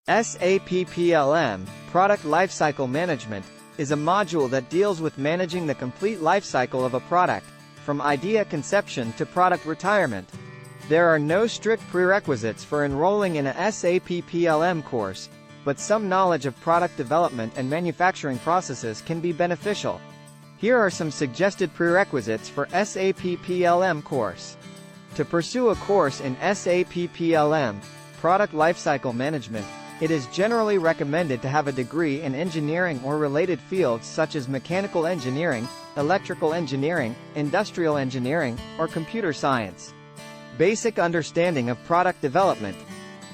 SAP PLM, Product Lifecycle Management, is a module that deals with managing the complete lifecycle of a product, from idea conception to product retirement. There are no strict prerequisites for enrolling in a SAP PLM course, but some knowledge of product development and manufacturing processes can be beneficial. Here are some suggested prerequisites for SAP PLM course. To pursue a course in SAP PLM, Product Lifecycle Management, it is generally recommended to have a degree in engineering or related fields such as mechanical engineering, electrical engineering, industrial engineering, or computer science. Basic understanding of product development.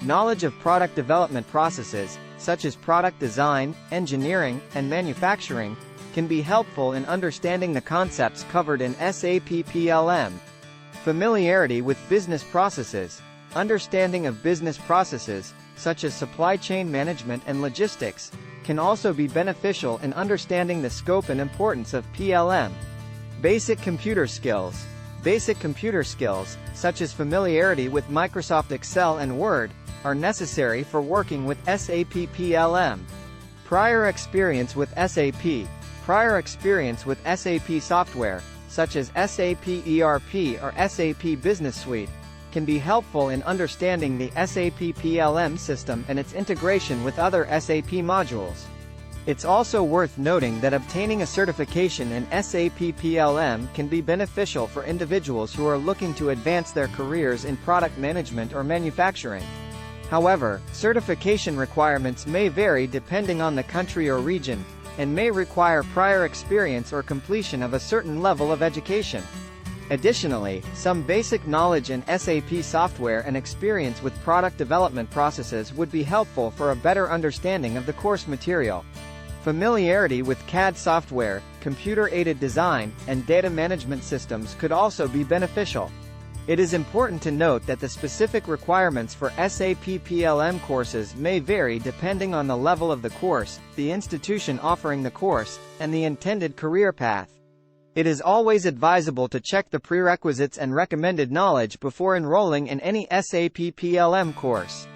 Knowledge of product development processes, such as product design, engineering, and manufacturing, can be helpful in understanding the concepts covered in SAP PLM. Familiarity with business processes. Understanding of business processes, such as supply chain management and logistics, can also be beneficial in understanding the scope and importance of PLM. Basic computer skills. Basic computer skills, such as familiarity with Microsoft Excel and Word, are necessary for working with SAP PLM. Prior experience with SAP. Prior experience with SAP software, such as SAP ERP or SAP Business Suite, can be helpful in understanding the SAP PLM system and its integration with other SAP modules. It's also worth noting that obtaining a certification in SAP PLM can be beneficial for individuals who are looking to advance their careers in product management or manufacturing. However, certification requirements may vary depending on the country or region, and may require prior experience or completion of a certain level of education. Additionally, some basic knowledge in SAP software and experience with product development processes would be helpful for a better understanding of the course material. Familiarity with CAD software, computer-aided design, and data management systems could also be beneficial. It is important to note that the specific requirements for SAP PLM courses may vary depending on the level of the course, the institution offering the course, and the intended career path. It is always advisable to check the prerequisites and recommended knowledge before enrolling in any SAP PLM course.